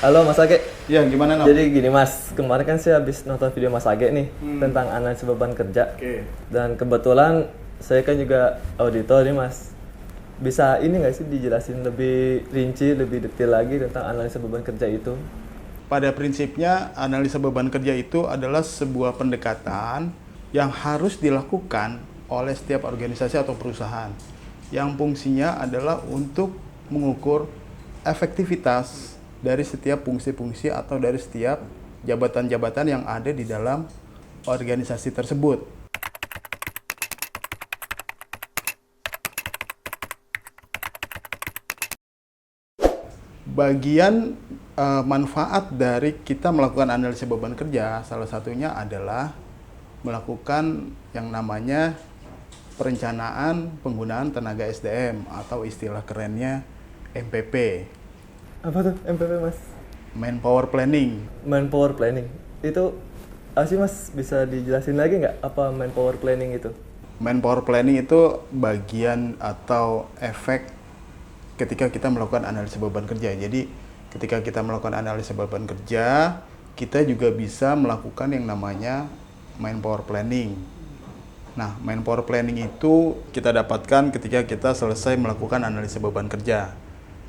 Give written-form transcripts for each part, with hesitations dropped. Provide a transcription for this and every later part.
Halo Mas Age. Ya, gimana Nop? Jadi gini Mas, kemarin kan saya habis nonton video Mas Age nih tentang analisis beban kerja. Oke. Dan kebetulan saya kan juga auditor nih Mas. Bisa ini nggak sih dijelasin lebih rinci, lebih detail lagi tentang analisa beban kerja itu? Pada prinsipnya, analisa beban kerja itu adalah sebuah pendekatan yang harus dilakukan oleh setiap organisasi atau perusahaan. Yang fungsinya adalah untuk mengukur efektivitas dari setiap fungsi-fungsi atau dari setiap jabatan-jabatan yang ada di dalam organisasi tersebut. Bagian manfaat dari kita melakukan analisis beban kerja, salah satunya adalah melakukan yang namanya perencanaan penggunaan tenaga SDM atau istilah kerennya MPP. Apa tuh MPP Mas? Manpower Planning. Manpower Planning. Itu apa sih Mas? Bisa dijelasin lagi nggak apa Manpower Planning itu? Manpower Planning itu bagian atau efek ketika kita melakukan analisis beban kerja. Jadi ketika kita melakukan analisis beban kerja, kita juga bisa melakukan yang namanya Manpower Planning. Nah, Manpower Planning itu kita dapatkan ketika kita selesai melakukan analisis beban kerja.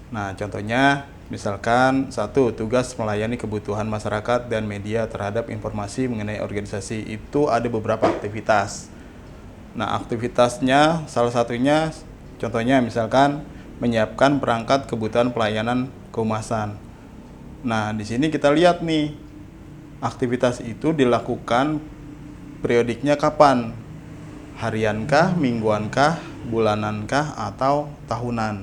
Nah, contohnya misalkan satu, tugas melayani kebutuhan masyarakat dan media terhadap informasi mengenai organisasi itu ada beberapa aktivitas. Nah, aktivitasnya salah satunya contohnya misalkan menyiapkan perangkat kebutuhan pelayanan kehumasan. Nah, di sini kita lihat nih, aktivitas itu dilakukan periodiknya kapan? Hariankah, mingguankah, bulanankah, atau tahunan?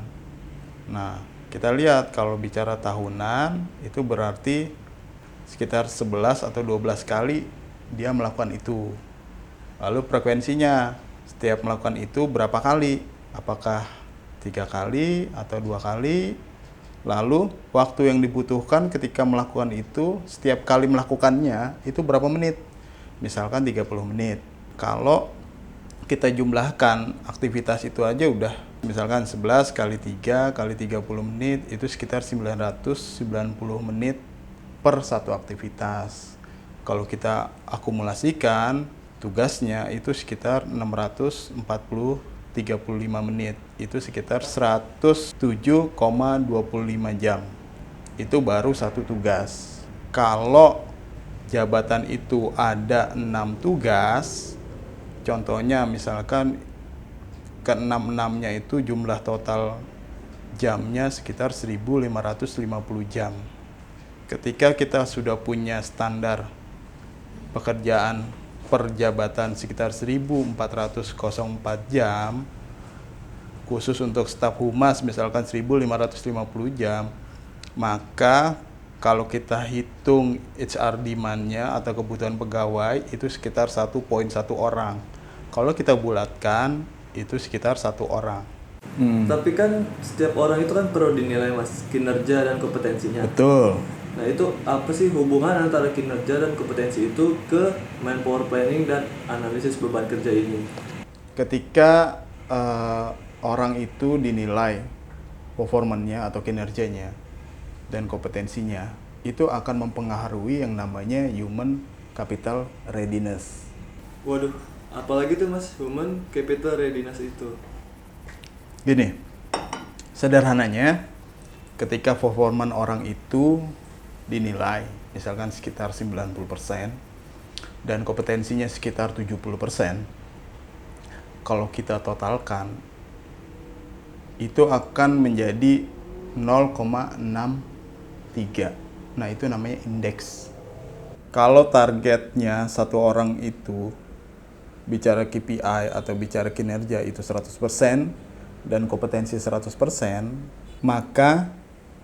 Nah, kita lihat kalau bicara tahunan itu berarti sekitar 11 atau 12 kali dia melakukan itu. Lalu frekuensinya setiap melakukan itu berapa kali? Apakah 3 kali atau 2 kali? Lalu waktu yang dibutuhkan ketika melakukan itu, setiap kali melakukannya itu berapa menit? Misalkan 30 menit. Kalau kita jumlahkan aktivitas itu aja udah misalkan 11 kali 3 kali 30 menit itu sekitar 990 menit per satu aktivitas. Kalau kita akumulasikan tugasnya itu sekitar 635 menit, itu sekitar 107,25 jam. Itu baru satu tugas. Kalau jabatan itu ada 6 tugas, contohnya misalkan ke-6-6-nya itu jumlah total jamnya sekitar 1550 jam. Ketika kita sudah punya standar pekerjaan per jabatan sekitar 1404 jam, khusus untuk staf humas misalkan 1550 jam, maka kalau kita hitung HR demand-nya atau kebutuhan pegawai itu sekitar 1,1 orang. Kalau kita bulatkan itu sekitar 1 orang. Tapi kan setiap orang itu kan perlu dinilai Mas, kinerja dan kompetensinya. Betul. Nah itu apa sih hubungan antara kinerja dan kompetensi itu ke Manpower Planning dan analisis beban kerja ini? Ketika orang itu dinilai performanya atau kinerjanya dan kompetensinya, itu akan mempengaruhi yang namanya human capital readiness. Waduh, apalagi tuh Mas, human capital readiness itu? Gini, sederhananya ketika performa orang itu dinilai misalkan sekitar 90% dan kompetensinya sekitar 70%, kalau kita totalkan itu akan menjadi 0,63. Nah, itu namanya indeks. Kalau targetnya satu orang itu bicara KPI atau bicara kinerja itu 100% dan kompetensi 100%, maka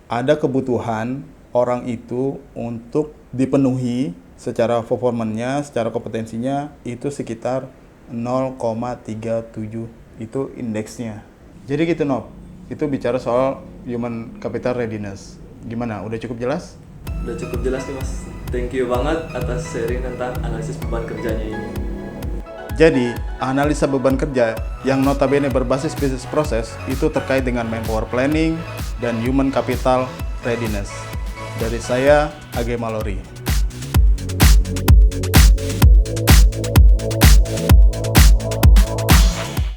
ada kebutuhan orang itu untuk dipenuhi secara performanya, secara kompetensinya itu sekitar 0,37, itu indeksnya. Jadi gitu Nop, itu bicara soal human capital readiness. Gimana, udah cukup jelas? Udah cukup jelas nih Mas, thank you banget atas sharing tentang analisis beban kerjanya ini. Jadi, analisa beban kerja yang notabene berbasis business process itu terkait dengan manpower planning dan human capital readiness. Dari saya, Age Malori.